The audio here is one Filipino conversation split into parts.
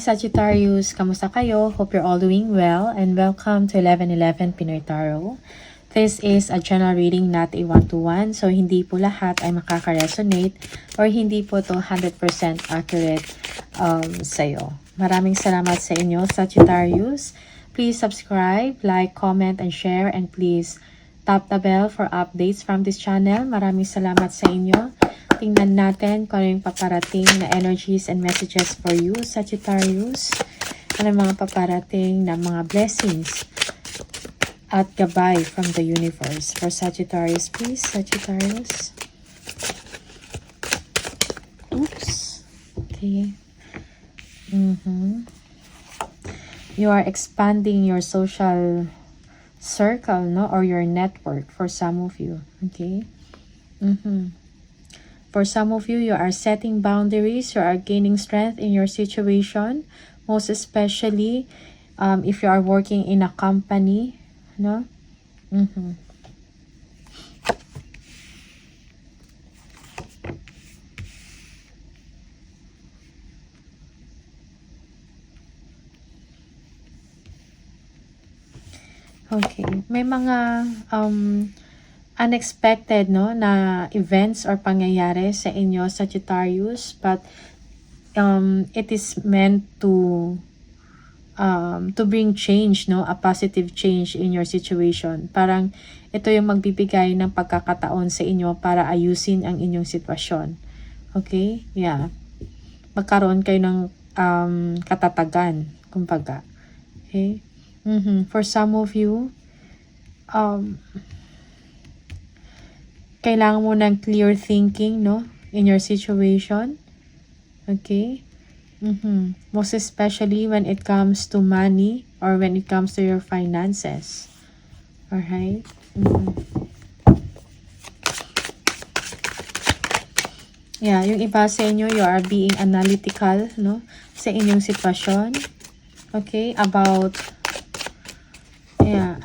Sagittarius! Kamusta kayo? Hope you're all doing well and welcome to 1111 Pinoy Tarot. This is a general reading, not a one-to-one. So, hindi po lahat ay makaka-resonate or hindi po to 100% accurate sa'yo. Maraming salamat sa inyo, Sagittarius. Please subscribe, like, comment, and share. And please tap the bell for updates from this channel. Maraming salamat sa inyo. Tingnan natin kung ano yung paparating na energies and messages for you, Sagittarius. Ano yung mga paparating na mga blessings at gabay from the universe. For Sagittarius, please, Sagittarius. Oops. Okay. You are expanding your social circle, no? Or your network for some of you. Okay. For some of you, you are setting boundaries. You are gaining strength in your situation. Most especially if you are working in a company. No? Okay. May mga unexpected, no, na events or pangyayari sa inyo, Sagittarius, but it is meant to bring change, no, a positive change in your situation. Parang ito yung magbibigay ng pagkakataon sa inyo para ayusin ang inyong sitwasyon. Okay? Yeah. Magkaroon kayo ng katatagan, kumbaga. Okay? For some of you, kailangan mo ng clear thinking, no, in your situation. Okay? Most especially when it comes to money or when it comes to your finances. Alright? Yeah, yung iba sa inyo, you are being analytical, no, sa inyong sitwasyon. Okay?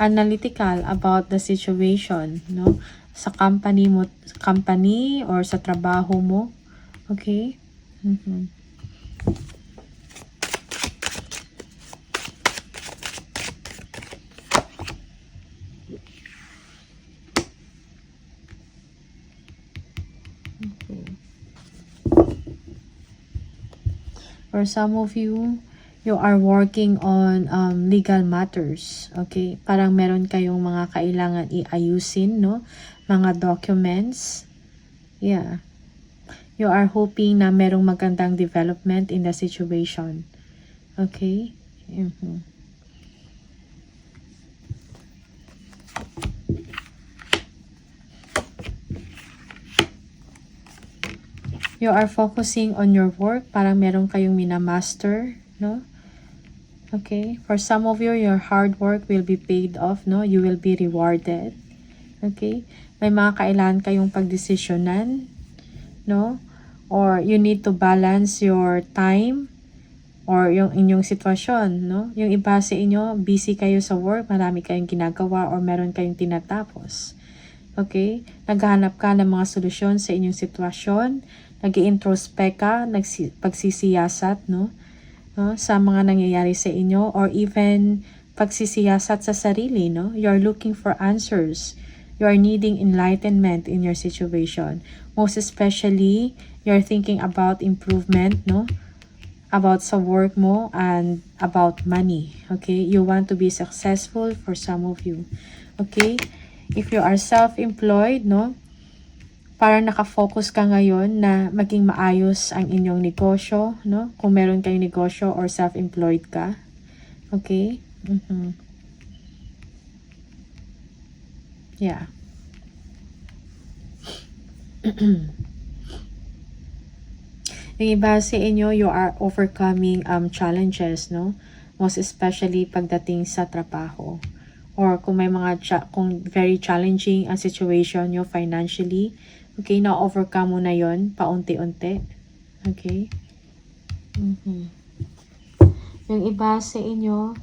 Analytical about the situation, no, sa company mo, or sa trabaho mo. Okay? For some of you, you are working on legal matters. Okay? Parang meron kayong mga kailangan iayusin, no? Mga documents. Yeah. You are hoping na merong magandang development in the situation. Okay? You are focusing on your work. Parang meron kayong minamaster, no? Okay? For some of you, your hard work will be paid off, no? You will be rewarded. Okay? May mga kailangan kayong pagdesisyonan, no? Or you need to balance your time or yung inyong sitwasyon, no? Yung iba sa inyo, busy kayo sa work, marami kayong ginagawa or meron kayong tinatapos. Okay? Naghahanap ka ng mga solusyon sa inyong sitwasyon, nag-i-introspect ka, pagsisiyasat, no? Sa mga nangyayari sa inyo, or even pagsisiyasat sa sarili, no? You are looking for answers. You are needing enlightenment in your situation. Most especially, you are thinking about improvement, no? About sa work mo and about money. Okay? You want to be successful for some of you. Okay? If you are self-employed, no? Parang nakafocus ka ngayon na maging maayos ang inyong negosyo, no? Kung meron kayong negosyo or self-employed ka. Okay? Yeah. Yung iba sa inyo, you are overcoming challenges, no? Most especially pagdating sa trabaho. Or kung may mga kung very challenging ang situation nyo financially, okay, na-overcome mo na yon paunti-unti. Okay? Yung iba sa inyo,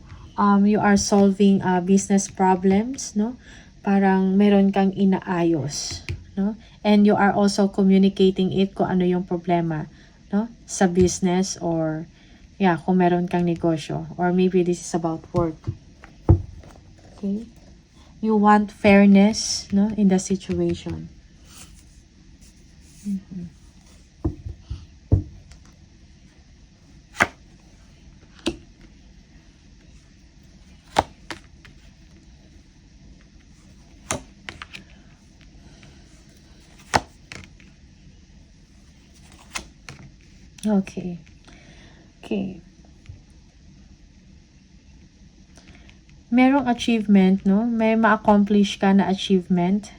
you are solving business problems, no? Parang meron kang inaayos, no? And you are also communicating it kung ano yung problema, no? Sa business or Yeah, kung meron kang negosyo. Or maybe this is about work. Okay? You want fairness, no, in the situation. Okay. Okay. Merong achievement, no? May ma-accomplish ka na achievement.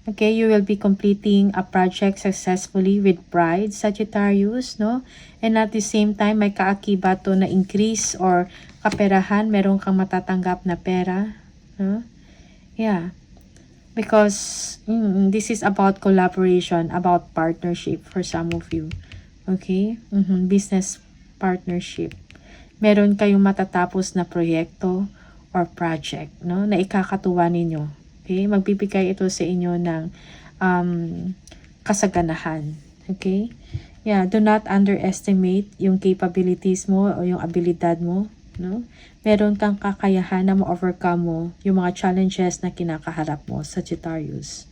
Okay, you will be completing a project successfully with pride, Sagittarius, no? And at the same time, may kaakibat to na increase or kaperahan, meron kang matatanggap na pera, no? Yeah. Because this is about collaboration, about partnership for some of you. Okay? Business partnership. Meron kayong matatapos na proyekto or project, no, na ikakatuwa ninyo. Okay? Magbibigay ito sa inyo ng kasaganahan. Okay? Yeah, do not underestimate yung capabilities mo o yung abilidad mo, no? Meron kang kakayahan na ma-overcome mo yung mga challenges na kinakaharap mo, Sagittarius.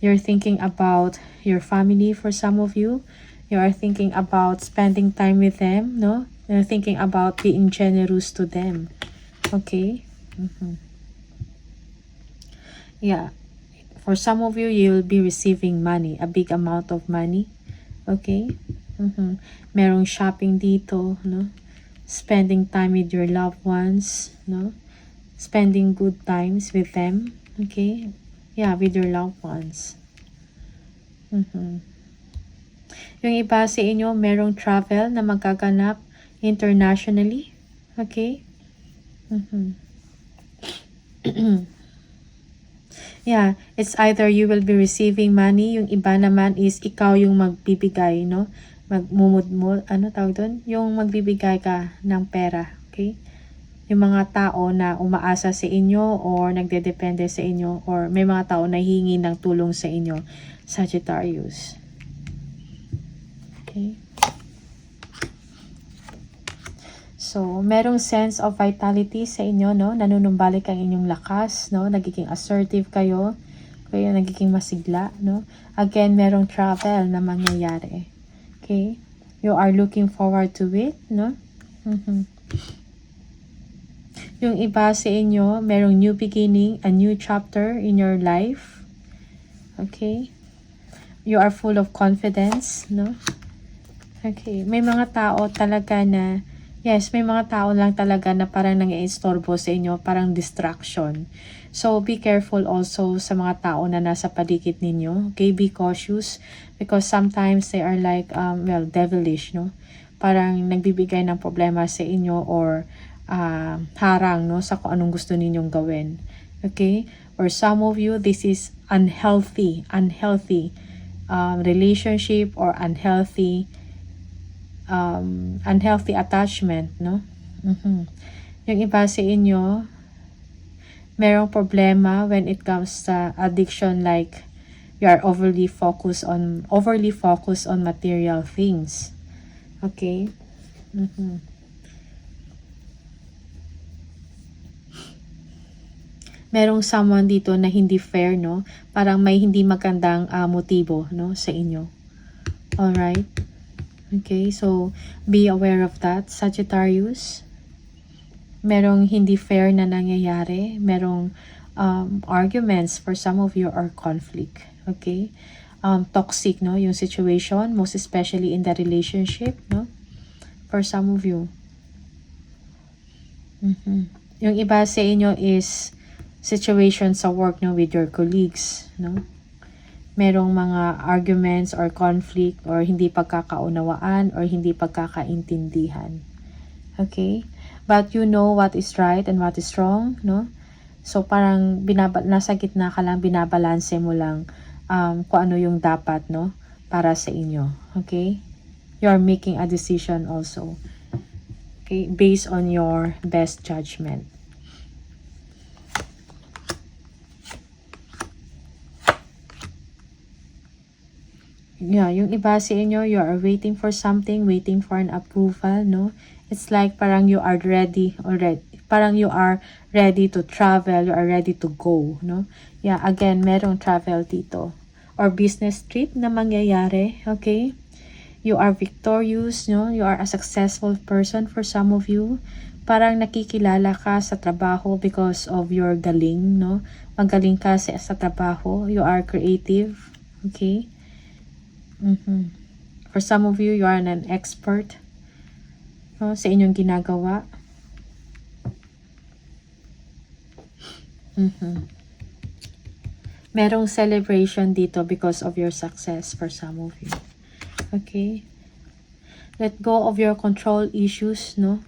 You're thinking about your family for some of you. You are thinking about spending time with them, no? You're thinking about being generous to them. Okay? Yeah. For some of you, you'll be receiving money, a big amount of money. Okay? Merong shopping dito, no? Spending time with your loved ones, no? Spending good times with them. Okay? Yeah, with your loved ones. Yung iba sa inyo, merong travel na magaganap internationally. Okay? Yeah, it's either you will be receiving money, yung iba naman is ikaw yung magbibigay, no? Magmumudmud, ano tawag doon? Yung magbibigay ka ng pera, okay? Yung mga tao na umaasa sa inyo or nagdedepende sa inyo or may mga tao na hihingi ng tulong sa inyo, Sagittarius. Okay? So, merong sense of vitality sa inyo, no? Nanunumbalik ang inyong lakas, no? Nagiging assertive kayo. Kayo nagiging masigla, no? Again, merong travel na mangyayari. Okay? You are looking forward to it, no? Yung iba sa inyo, merong new beginning, a new chapter in your life. Okay? You are full of confidence, no? Okay. May mga tao talaga na yes, may mga tao lang talaga na parang nang-iistorbo sa inyo, parang distraction. So, be careful also sa mga tao na nasa paligid ninyo. Okay, be cautious because sometimes they are like, well, devilish, no? Parang nagbibigay ng problema sa inyo or harang, no? Sa kung anong gusto ninyong gawin. Okay? Or some of you, this is unhealthy relationship or unhealthy attachment, no? Yung iba sa inyo, merong problema when it comes sa addiction, like you are overly focused on material things. Okay? Merong someone dito na hindi fair, no? Parang may hindi magandang motibo, no, sa inyo. Alright? Okay, so be aware of that, Sagittarius. Merong hindi fair na nangyayari. Merong arguments for some of you or conflict. Okay? Toxic, no? Yung situation, most especially in the relationship, no? For some of you. Yung iba sa inyo is situation sa work, no, with your colleagues, no? Merong mga arguments or conflict or hindi pagkakaunawaan or hindi pagkakaintindihan. Okay? But you know what is right and what is wrong, no? So parang nasa gitna ka lang, binabalanse mo lang kung ano yung dapat, no, para sa inyo. Okay? You are making a decision also. Okay? Based on your best judgment. Yeah, yung iba sa inyo, you are waiting for something, waiting for an approval, no? It's like parang you are ready already. Parang you are ready to travel, you are ready to go, no? Yeah, again, merong travel dito. Or business trip na mangyayari, okay? You are victorious, no? You are a successful person for some of you. Parang nakikilala ka sa trabaho because of your galing, no? Magaling ka sa trabaho. You are creative, okay? For some of you, you are an expert, no, sa inyong ginagawa. Merong celebration dito because of your success for some of you. Okay? Let go of your control issues, no?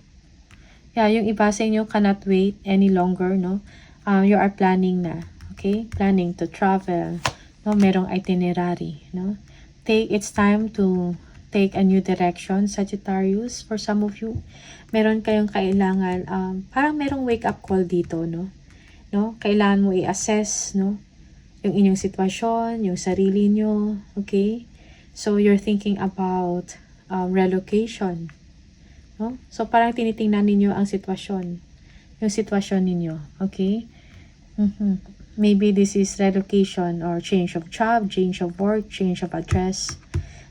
Yeah, yung iba sa inyo cannot wait any longer, no? You are planning na, okay? Planning to travel, no? Merong itinerary, no? It's time to take a new direction, Sagittarius, for some of you. Meron kayong kailangan, parang merong wake-up call dito, no? Kailangan mo i-assess, no? Yung inyong sitwasyon, yung sarili nyo, okay? So, you're thinking about relocation, no? So, parang tinitingnan ninyo ang sitwasyon, yung sitwasyon ninyo, okay? Maybe this is relocation or change of job, change of work, change of address,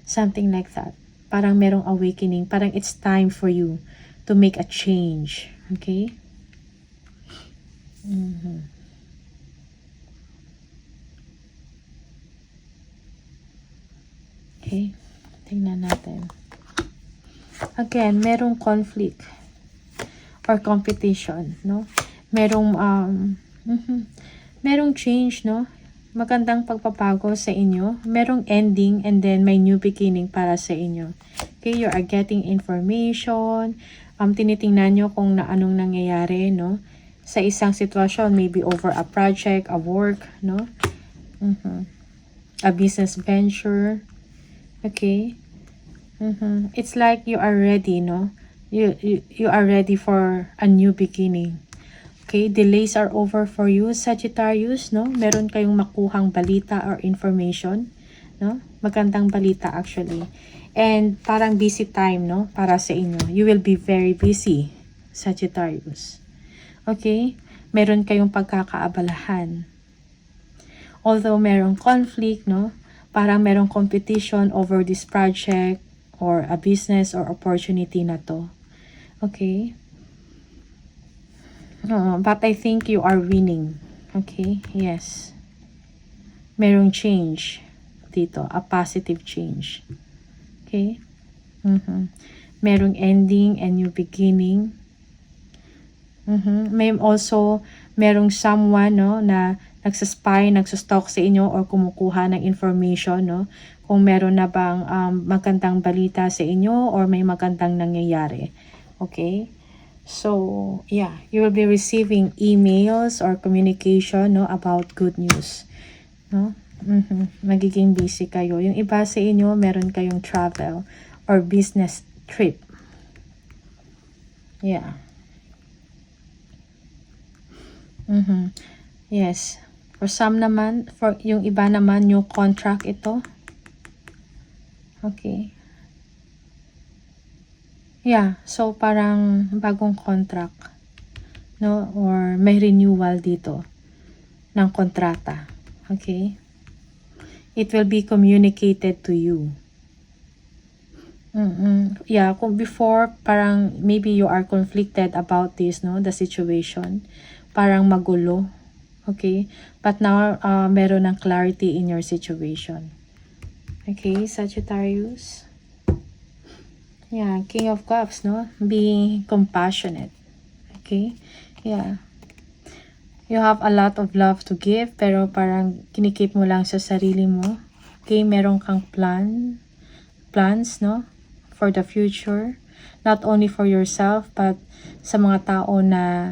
something like that. Parang merong awakening, parang it's time for you to make a change, okay? Okay, tingnan natin. Again, merong conflict or competition, no? Merong merong change, no? Magandang pagpapago sa inyo. Merong ending and then may new beginning para sa inyo. Okay, you are getting information. Tinitingnan nyo kung anong nangyayari, no? Sa isang sitwasyon, maybe over a project, a work, no? A business venture. Okay? It's like you are ready, no? You are ready for a new beginning. Okay, delays are over for you, Sagittarius, no? Meron kayong makuhang balita or information, no? Magandang balita actually. And parang busy time, no? Para sa inyo. You will be very busy, Sagittarius. Okay? Meron kayong pagkakaabalahan. Although merong conflict, no? Parang merong competition over this project or a business or opportunity na to. Okay? But I think you are winning. Okay? Yes. Merong change dito. A positive change. Okay? Merong ending and new beginning. May also, merong someone, no, na nagsaspy, nagsustalk sa inyo or kumukuha ng information, no? Kung meron na bang magandang balita sa inyo or may magandang nangyayari. Okay? So, yeah, you will be receiving emails or communication, no, about good news, no? Magiging busy kayo. Yung iba sa inyo, meron kayong travel or business trip. Yeah. Yes. For some naman, for yung iba naman, new contract ito. Okay. Yeah, so parang bagong contract, no? Or may renewal dito ng kontrata. Okay? It will be communicated to you. Yeah, kung before, parang maybe you are conflicted about this, no? The situation. Parang magulo. Okay? But now, meron ng clarity in your situation. Okay, Sagittarius? Yeah, King of Cups, no? Being compassionate. Okay? Yeah. You have a lot of love to give, pero parang kinikip mo lang sa sarili mo. Okay, meron kang plans, no? For the future. Not only for yourself, but sa mga tao na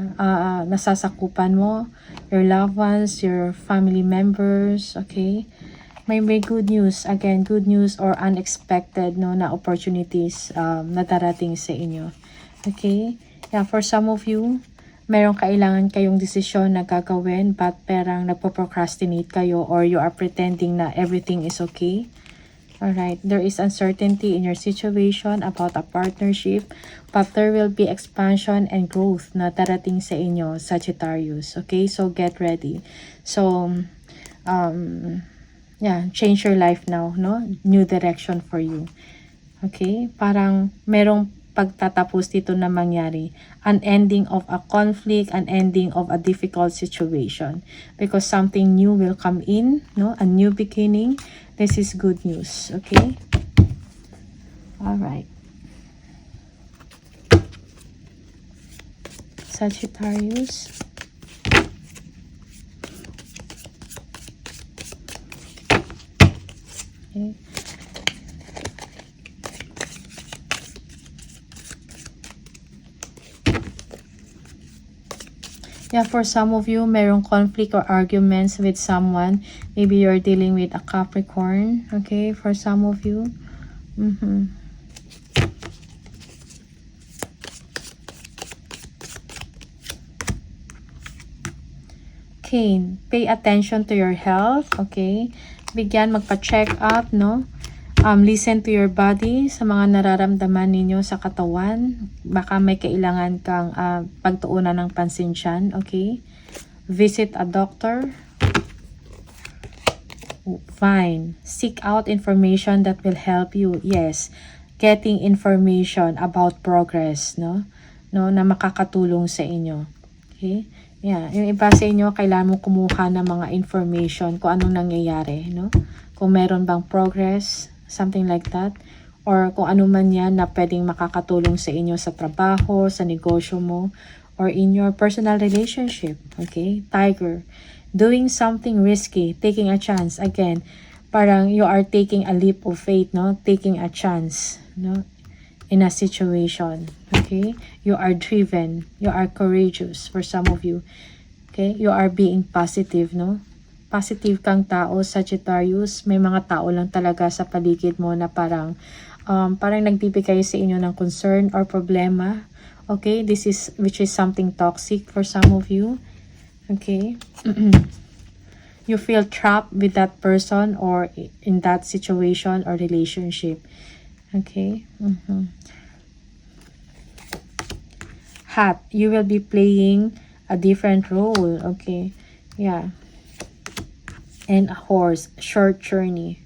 nasasakupan mo. Your loved ones, your family members, okay? May good news, again, good news or unexpected, no, na opportunities na darating sa inyo. Okay? Yeah, for some of you, merong kailangan kayong desisyon na gagawin but parang nagpo-procrastinate kayo or you are pretending na everything is okay. Alright, there is uncertainty in your situation about a partnership, but there will be expansion and growth na darating sa inyo, Sagittarius. Okay, so get ready. So, yeah, change your life now, no? New direction for you. Okay, parang merong pagtatapos dito na mangyari. An ending of a conflict, an ending of a difficult situation. Because something new will come in, no? A new beginning. This is good news, okay? Alright. Sagittarius. Okay. Yeah, for some of you, mayroong conflict or arguments with someone. Maybe you're dealing with a Capricorn, okay, for some of you. Okay, pay attention to your health, okay? Bigyan, magpa-check up, no? Listen to your body sa mga nararamdaman ninyo sa katawan. Baka may kailangan kang pagtuunan ng pansin dyan, okay? Visit a doctor. Fine. Seek out information that will help you. Yes. Getting information about progress, no? Na makakatulong sa inyo. Okay? Yeah. Yung iba sa inyo, kailangan mo kumuha ng mga information kung anong nangyayari, no? Kung meron bang progress, something like that, or kung ano man yan na pwedeng makakatulong sa inyo sa trabaho, sa negosyo mo, or in your personal relationship, okay? Tiger, doing something risky, taking a chance, again, parang you are taking a leap of faith, no? Taking a chance, no? In a situation, okay? You are driven, you are courageous for some of you, okay? You are being positive, no? Positive kang tao, Sagittarius. May mga tao lang talaga sa paligid mo na parang nagbibigay sa inyo ng concern or problema. Okay, which is something toxic for some of you. Okay. You feel trapped with that person or in that situation or relationship. Okay. Hat, you will be playing a different role. Okay. Yeah. And a horse, short journey.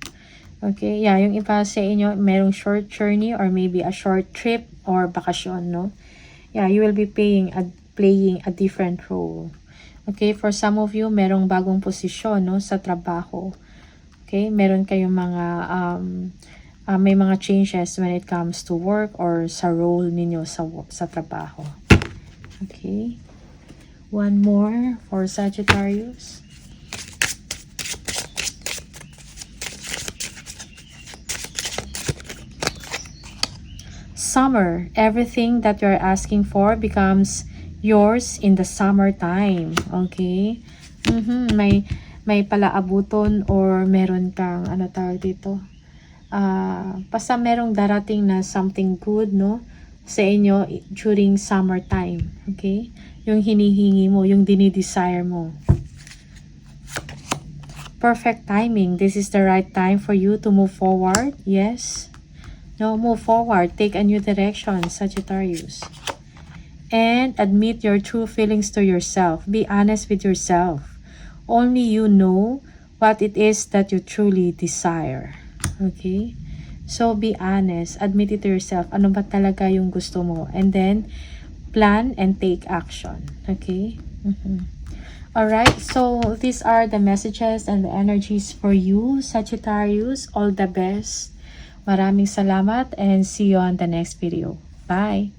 Okay, yeah, yung iba sa inyo, merong short journey or maybe a short trip or bakasyon, no? Yeah, you will be playing a different role. Okay, for some of you, merong bagong posisyon, no, sa trabaho. Okay, meron kayong mga, may mga changes when it comes to work or sa role ninyo sa trabaho. Okay, one more for Sagittarius. Summer, everything that you're asking for becomes yours in the summertime. Okay? May palaabuton or meron kang, ano tawag dito? Basta merong darating na something good, no? Sa inyo during summertime. Okay? Yung hinihingi mo, yung dinidesire mo. Perfect timing. This is the right time for you to move forward. Yes. No, move forward. Take a new direction, Sagittarius. And admit your true feelings to yourself. Be honest with yourself. Only you know what it is that you truly desire. Okay? So, be honest. Admit it to yourself. Ano ba talaga yung gusto mo? And then, plan and take action. Okay? Alright, so these are the messages and the energies for you, Sagittarius. All the best. Maraming salamat and see you on the next video. Bye!